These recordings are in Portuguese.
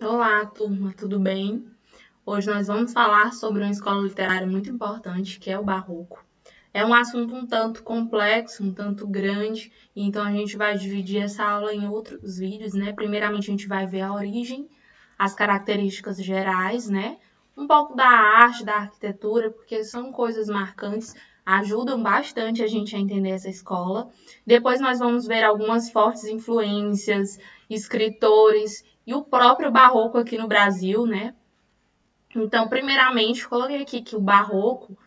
Olá, turma, tudo bem? Hoje nós vamos falar sobre uma escola literária muito importante, que é o Barroco. É um assunto um tanto complexo, um tanto grande, então a gente vai dividir essa aula em outros vídeos, né? Primeiramente a gente vai ver a origem, as características gerais, né? Um pouco da arte, da arquitetura, porque são coisas marcantes, ajudam bastante a gente a entender essa escola. Depois nós vamos ver algumas fortes influências, escritores e o próprio Barroco aqui no Brasil, né? Então, primeiramente, coloquei aqui que o Barroco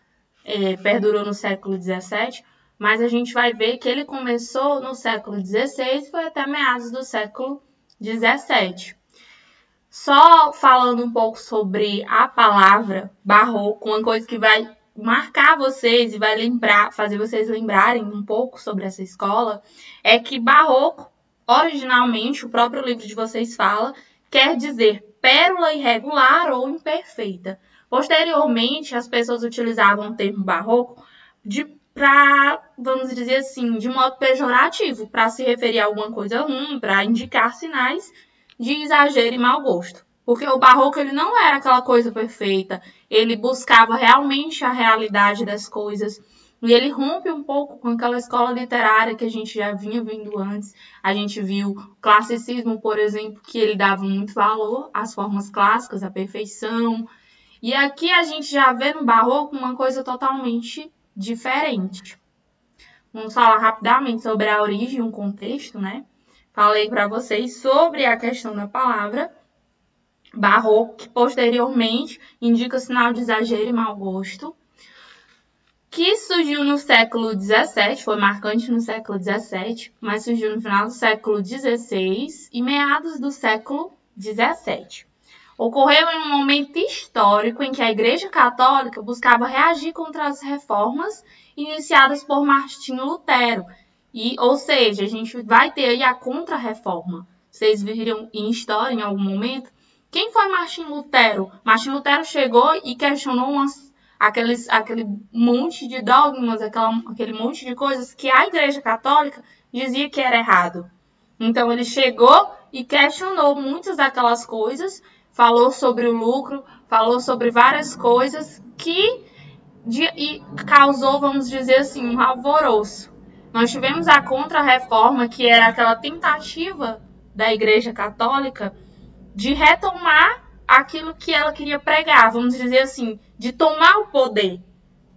perdurou no século XVII, mas a gente vai ver que ele começou no século XVI e foi até meados do século XVII. Só falando um pouco sobre a palavra barroco, uma coisa que vai marcar vocês e vai lembrar, fazer vocês lembrarem um pouco sobre essa escola, é que barroco, originalmente, o próprio livro de vocês fala, quer dizer pérola irregular ou imperfeita. Posteriormente, as pessoas utilizavam o termo barroco para, vamos dizer assim, de modo pejorativo, para se referir a alguma coisa ruim, para indicar sinais de exagero e mau gosto. Porque o barroco ele não era aquela coisa perfeita, ele buscava realmente a realidade das coisas. E ele rompe um pouco com aquela escola literária que a gente já vinha vendo antes. A gente viu o classicismo, por exemplo, que ele dava muito valor às formas clássicas, à perfeição. E aqui a gente já vê no barroco uma coisa totalmente diferente. Vamos falar rapidamente sobre a origem e o contexto, né? Falei para vocês sobre a questão da palavra barroco, que posteriormente indica sinal de exagero e mau gosto, que surgiu no século XVII, foi marcante no século XVII, mas surgiu no final do século XVI e meados do século XVII. Ocorreu em um momento histórico em que a Igreja Católica buscava reagir contra as reformas iniciadas por Martinho Lutero. Ou seja, a gente vai ter aí a contra-reforma. Vocês viram em história em algum momento? Quem foi Martinho Lutero? Martinho Lutero chegou e questionou aquele monte de dogmas, aquele monte de coisas que a Igreja Católica dizia que era errado. Então ele chegou e questionou muitas daquelas coisas, falou sobre o lucro, falou sobre várias coisas e causou, vamos dizer assim, um alvoroço. Nós tivemos a Contra-Reforma, que era aquela tentativa da Igreja Católica de retomar aquilo que ela queria pregar, vamos dizer assim, de tomar o poder.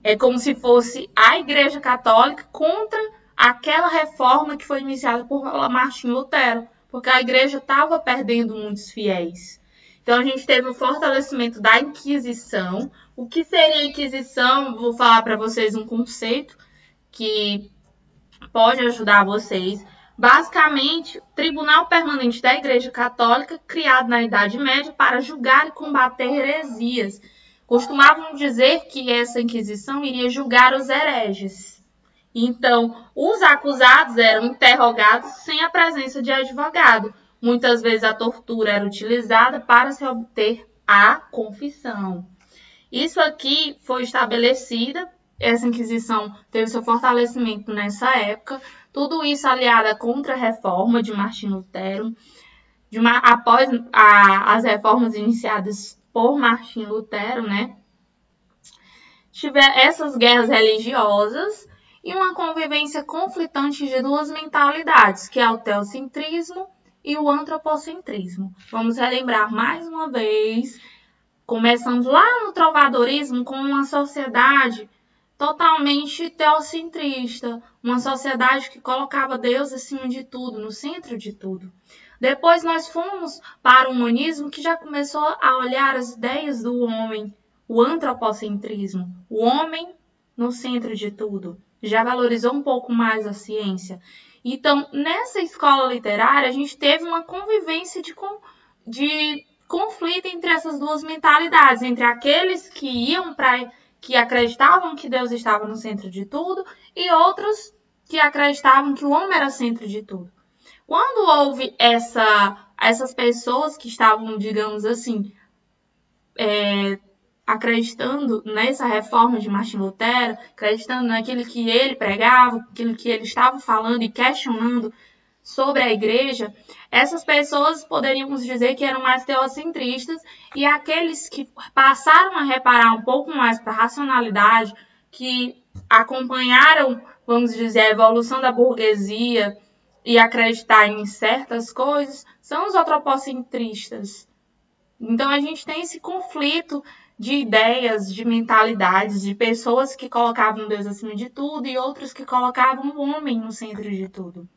É como se fosse a Igreja Católica contra aquela reforma que foi iniciada por Martinho Lutero, porque a Igreja estava perdendo muitos fiéis. Então a gente teve o fortalecimento da Inquisição. O que seria a Inquisição? Vou falar para vocês um conceito que pode ajudar vocês. Basicamente, Tribunal Permanente da Igreja Católica, criado na Idade Média para julgar e combater heresias. Costumavam dizer que essa Inquisição iria julgar os hereges. Então, os acusados eram interrogados sem a presença de advogado. Muitas vezes a tortura era utilizada para se obter a confissão. Isso aqui foi estabelecida, essa Inquisição teve seu fortalecimento nessa época, tudo isso aliado à Contra-Reforma de Martinho Lutero, após as reformas iniciadas por Martinho Lutero, né? Tiver essas guerras religiosas e uma convivência conflitante de duas mentalidades, que é o teocentrismo e o antropocentrismo. Vamos relembrar mais uma vez. Começamos lá no trovadorismo com uma sociedade totalmente teocentrista, uma sociedade que colocava Deus acima de tudo, no centro de tudo. Depois nós fomos para o humanismo, que já começou a olhar as ideias do homem, o antropocentrismo, o homem no centro de tudo. Já valorizou um pouco mais a ciência. Então, nessa escola literária, a gente teve uma convivência de conflito entre essas duas mentalidades, entre aqueles que acreditavam que Deus estava no centro de tudo e outros que acreditavam que o homem era o centro de tudo. Quando houve essas pessoas que estavam, digamos assim, acreditando nessa reforma de Martinho Lutero, acreditando naquilo que ele pregava, aquilo que ele estava falando e questionando sobre a igreja, essas pessoas poderíamos dizer que eram mais teocentristas, e aqueles que passaram a reparar um pouco mais para a racionalidade, que acompanharam, vamos dizer, a evolução da burguesia e acreditar em certas coisas, são os antropocentristas. Então a gente tem esse conflito de ideias, de mentalidades, de pessoas que colocavam Deus acima de tudo e outros que colocavam o homem no centro de tudo.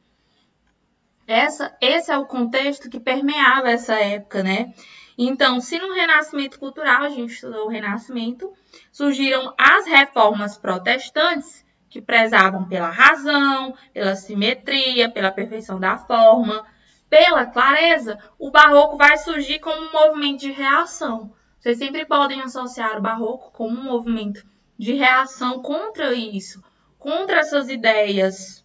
Esse é o contexto que permeava essa época, né? Então, se no Renascimento cultural, a gente estudou o Renascimento, surgiram as reformas protestantes, que prezavam pela razão, pela simetria, pela perfeição da forma, pela clareza, o Barroco vai surgir como um movimento de reação. Vocês sempre podem associar o Barroco como um movimento de reação contra isso, contra essas ideias,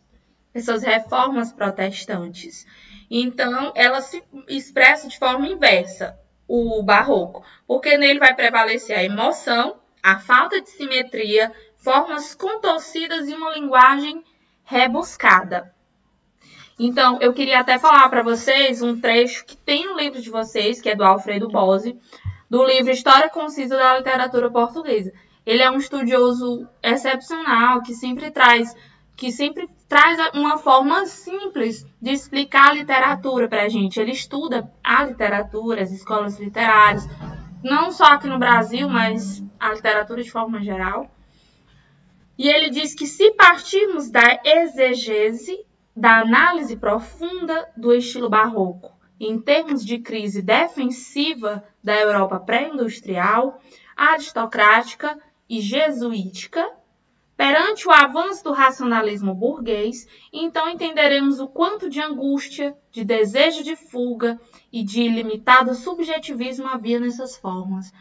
essas reformas protestantes. Então, ela se expressa de forma inversa, o Barroco, porque nele vai prevalecer a emoção, a falta de simetria, formas contorcidas e uma linguagem rebuscada. Então, eu queria até falar para vocês um trecho que tem no livro de vocês, que é do Alfredo Bose, do livro História Concisa da Literatura Portuguesa. Ele é um estudioso excepcional, que sempre traz uma forma simples de explicar a literatura para a gente. Ele estuda a literatura, as escolas literárias, não só aqui no Brasil, mas a literatura de forma geral. E ele diz que se partirmos da exegese, da análise profunda do estilo barroco, em termos de crise defensiva da Europa pré-industrial, aristocrática e jesuítica, perante o avanço do racionalismo burguês, então entenderemos o quanto de angústia, de desejo de fuga e de ilimitado subjetivismo havia nessas formas.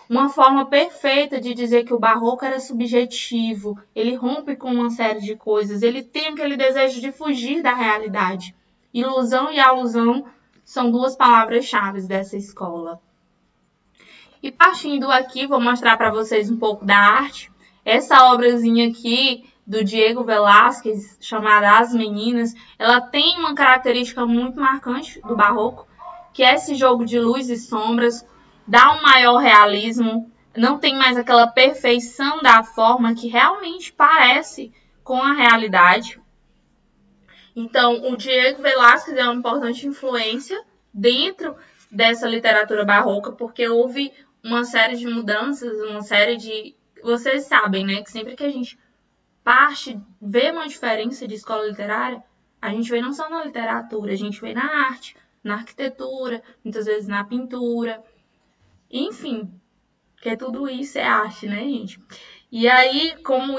Uma forma perfeita de dizer que o barroco era subjetivo, ele rompe com uma série de coisas, ele tem aquele desejo de fugir da realidade. Ilusão e alusão são duas palavras-chave dessa escola. E partindo aqui, vou mostrar para vocês um pouco da arte. Essa obrazinha aqui do Diego Velázquez, chamada As Meninas, ela tem uma característica muito marcante do barroco, que é esse jogo de luz e sombras, dá um maior realismo, não tem mais aquela perfeição da forma que realmente parece com a realidade. Então, o Diego Velázquez é uma importante influência dentro dessa literatura barroca, porque houve uma série de mudanças, uma série de... Vocês sabem, né, que sempre que a gente vê uma diferença de escola literária, a gente vê não só na literatura, a gente vê na arte, na arquitetura, muitas vezes na pintura, enfim, porque tudo isso é arte, né, gente? E aí, como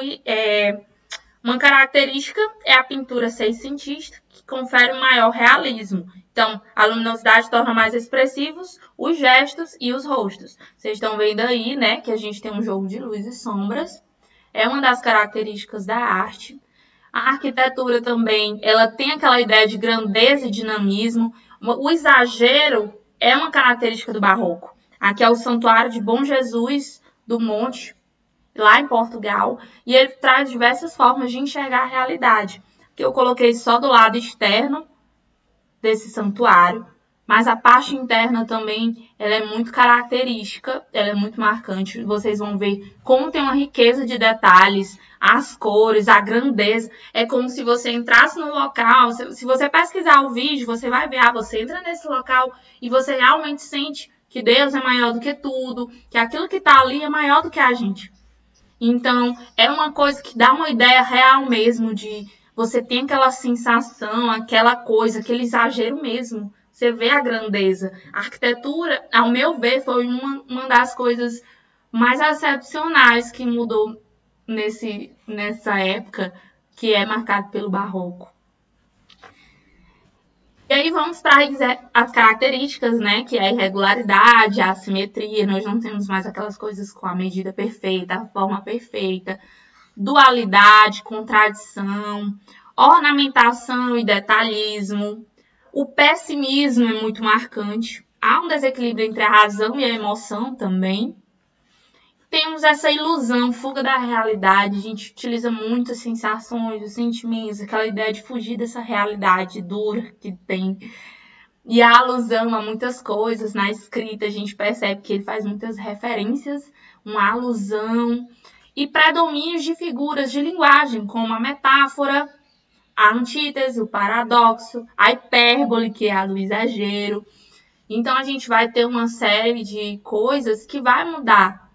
uma característica é a pintura seiscentista, que confere um maior realismo. Então, a luminosidade torna mais expressivos os gestos e os rostos. Vocês estão vendo aí, né, que a gente tem um jogo de luz e sombras. É uma das características da arte. A arquitetura também, ela tem aquela ideia de grandeza e dinamismo. O exagero é uma característica do barroco. Aqui é o Santuário de Bom Jesus do Monte, lá em Portugal, e ele traz diversas formas de enxergar a realidade. Que eu coloquei só do lado externo desse santuário, mas a parte interna também, ela é muito característica, ela é muito marcante. Vocês vão ver como tem uma riqueza de detalhes, as cores, a grandeza. É como se você entrasse no local, se você pesquisar o vídeo, você vai ver, você entra nesse local e você realmente sente que Deus é maior do que tudo, que aquilo que está ali é maior do que a gente. Então, é uma coisa que dá uma ideia real mesmo de você tem aquela sensação, aquela coisa, aquele exagero mesmo. Você vê a grandeza. A arquitetura, ao meu ver, foi uma das coisas mais excepcionais que mudou nessa época, que é marcado pelo barroco. E aí vamos para as características, né? Que é a irregularidade, a assimetria. Nós não temos mais aquelas coisas com a medida perfeita, a forma perfeita. Dualidade, contradição, ornamentação e detalhismo. O pessimismo é muito marcante. Há um desequilíbrio entre a razão e a emoção também. temos essa ilusão, fuga da realidade. A gente utiliza muito as sensações, os sentimentos, aquela ideia de fugir dessa realidade dura que tem. E a alusão a muitas coisas na escrita, a gente percebe que ele faz muitas referências, uma alusão e predomínios de figuras de linguagem, como a metáfora, a antítese, o paradoxo, a hipérbole, que é a do exagero. Então, a gente vai ter uma série de coisas que vai mudar.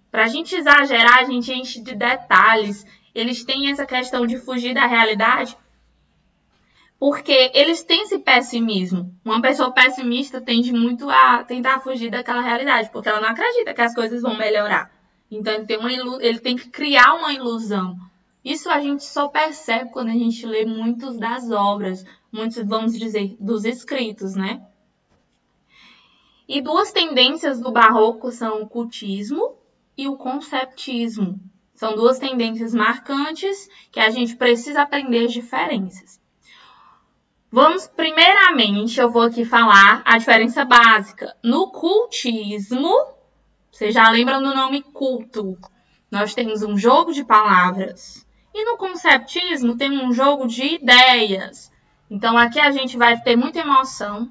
Para a gente exagerar, a gente enche de detalhes. Eles têm essa questão de fugir da realidade, porque eles têm esse pessimismo. Uma pessoa pessimista tende muito a tentar fugir daquela realidade, porque ela não acredita que as coisas vão melhorar. Então, ele tem que criar uma ilusão. Isso a gente só percebe quando a gente lê muitas das obras, muitos, vamos dizer, dos escritos, né? E duas tendências do barroco são o cultismo e o conceptismo. São duas tendências marcantes que a gente precisa aprender as diferenças. Vamos, primeiramente, eu vou aqui falar a diferença básica. No cultismo, vocês já lembram do nome culto, nós temos um jogo de palavras. E no conceptismo, temos um jogo de ideias. Então, aqui a gente vai ter muita emoção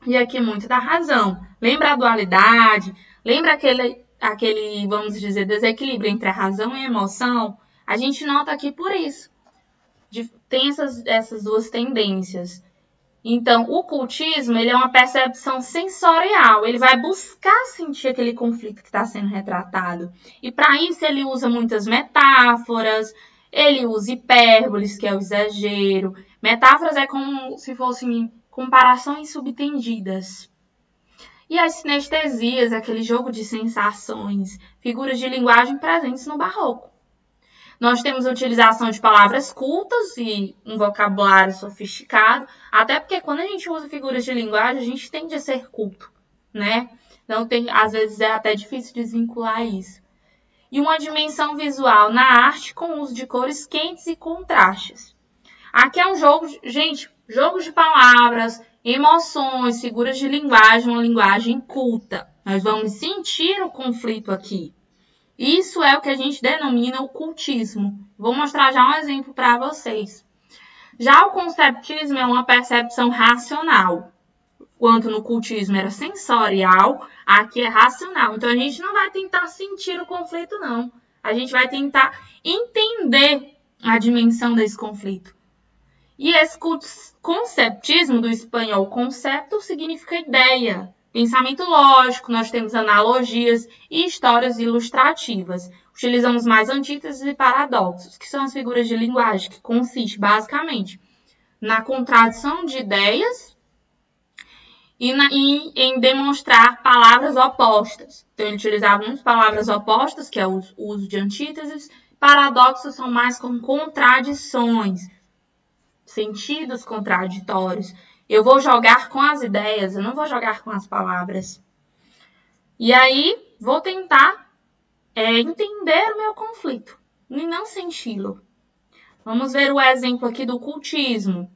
e aqui muito da razão. Lembra a dualidade? Lembra aquele, vamos dizer, desequilíbrio entre a razão e a emoção? A gente nota aqui por isso. Tem essas duas tendências. Então, o cultismo, ele é uma percepção sensorial. Ele vai buscar sentir aquele conflito que está sendo retratado. E para isso, ele usa muitas metáforas, ele usa hipérboles, que é o exagero. Metáforas é como se fossem comparações subtendidas. E as sinestesias, aquele jogo de sensações, figuras de linguagem presentes no barroco. Nós temos a utilização de palavras cultas e um vocabulário sofisticado, até porque quando a gente usa figuras de linguagem, a gente tende a ser culto, né? Então, às vezes é até difícil desvincular isso. E uma dimensão visual na arte com uso de cores quentes e contrastes. Aqui é um jogo, gente, jogo de palavras, emoções, figuras de linguagem, uma linguagem culta. Nós vamos sentir o conflito aqui. Isso é o que a gente denomina o cultismo. Vou mostrar já um exemplo para vocês. Já o conceptismo é uma percepção racional. Enquanto no cultismo era sensorial, aqui é racional. Então, a gente não vai tentar sentir o conflito, não. A gente vai tentar entender a dimensão desse conflito. E esse conceptismo, do espanhol concepto, significa ideia. Pensamento lógico, nós temos analogias e histórias ilustrativas. Utilizamos mais antíteses e paradoxos, que são as figuras de linguagem, que consiste basicamente na contradição de ideias e em demonstrar palavras opostas. Então, ele utilizava muitas palavras opostas, que é o uso de antíteses. Paradoxos são mais como contradições, sentidos contraditórios. Eu vou jogar com as ideias, eu não vou jogar com as palavras. E aí, vou tentar entender o meu conflito e não senti-lo. Vamos ver o exemplo aqui do cultismo.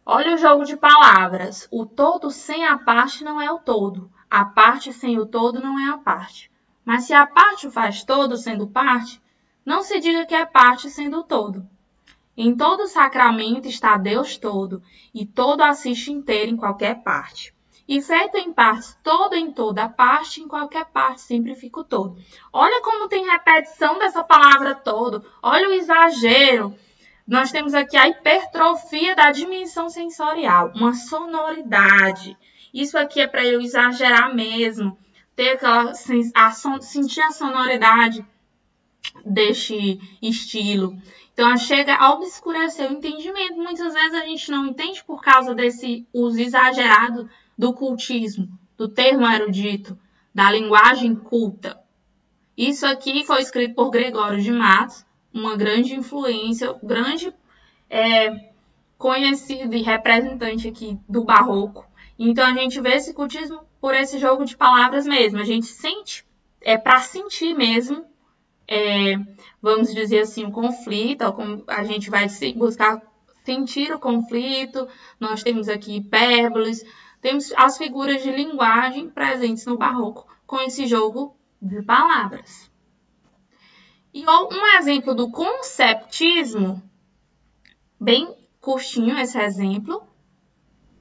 Olha o jogo de palavras. O todo sem a parte não é o todo. A parte sem o todo não é a parte. Mas se a parte o faz todo sendo parte, não se diga que é parte sendo o todo. Em todo sacramento está Deus todo, e todo assiste inteiro em qualquer parte. E feito em partes, todo em toda parte, em qualquer parte sempre fica o todo. Olha como tem repetição dessa palavra todo. Olha o exagero. Nós temos aqui a hipertrofia da dimensão sensorial, uma sonoridade. Isso aqui é para eu exagerar mesmo, ter sentir a sonoridade deste estilo. Então, chega a obscurecer o entendimento. Muitas vezes a gente não entende por causa desse uso exagerado do cultismo, do termo erudito, da linguagem culta. Isso aqui foi escrito por Gregório de Matos, uma grande influência, grande conhecido e representante aqui do barroco. Então, a gente vê esse cultismo por esse jogo de palavras mesmo. A gente sente, para sentir mesmo, vamos dizer assim, o conflito, a gente vai buscar sentir o conflito. Nós temos aqui hipérboles, temos as figuras de linguagem presentes no barroco com esse jogo de palavras. E um exemplo do conceptismo, bem curtinho esse exemplo.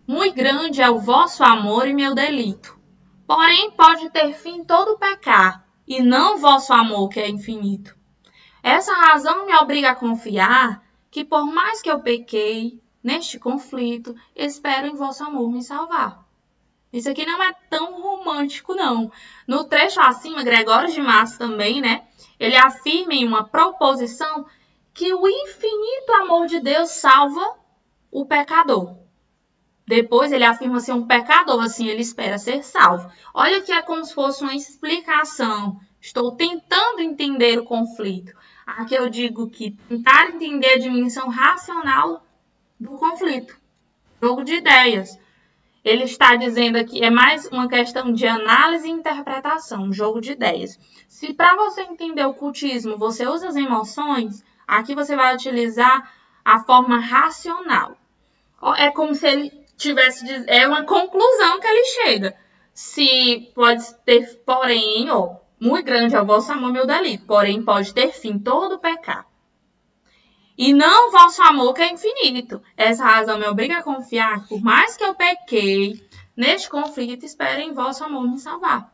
Muito grande é o vosso amor e meu delito. Porém, pode ter fim todo pecar, e não o vosso amor, que é infinito. Essa razão me obriga a confiar que, por mais que eu pequei neste conflito, espero em vosso amor me salvar. Isso aqui não é tão romântico, não. No trecho acima, Gregório de Matos também, né? Ele afirma em uma proposição que o infinito amor de Deus salva o pecador. Depois ele afirma ser um pecador, assim ele espera ser salvo. Olha que é como se fosse uma explicação. Estou tentando entender o conflito. Aqui eu digo que tentar entender a dimensão racional do conflito. Jogo de ideias. Ele está dizendo aqui, é mais uma questão de análise e interpretação, jogo de ideias. Se para você entender o cultismo você usa as emoções, aqui você vai utilizar a forma racional. É como se ele tivesse, é uma conclusão que ele chega. Se pode ter, porém, muito grande é o vosso amor, meu delito, porém pode ter fim todo pecado. E não o vosso amor, que é infinito. Essa razão me obriga a confiar que, por mais que eu pequei, neste conflito, espero em vosso amor me salvar.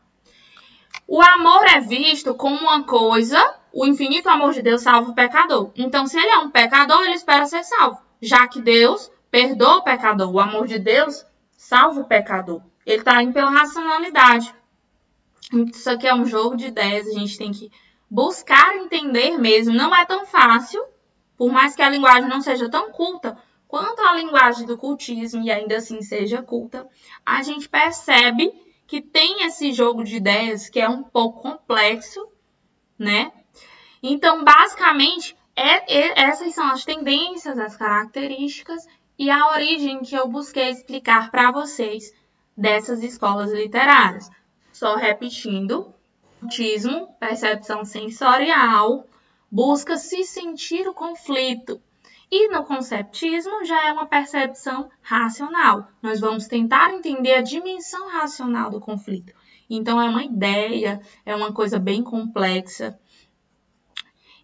O amor é visto como uma coisa, o infinito amor de Deus salva o pecador. Então, se ele é um pecador, ele espera ser salvo. Já que Deus perdoa o pecador, o amor de Deus salva o pecador. Ele está indo pela racionalidade. Isso aqui é um jogo de ideias, a gente tem que buscar entender mesmo. Não é tão fácil. Por mais que a linguagem não seja tão culta quanto a linguagem do cultismo e ainda assim seja culta, a gente percebe que tem esse jogo de ideias que é um pouco complexo, né? Então, basicamente, essas são as tendências, as características e a origem que eu busquei explicar para vocês dessas escolas literárias. Só repetindo, cultismo, percepção sensorial, busca se sentir o conflito. E no conceptismo já é uma percepção racional. Nós vamos tentar entender a dimensão racional do conflito. Então, é uma ideia, é uma coisa bem complexa.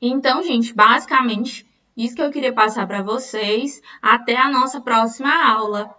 Então, gente, basicamente, isso que eu queria passar para vocês. Até a nossa próxima aula.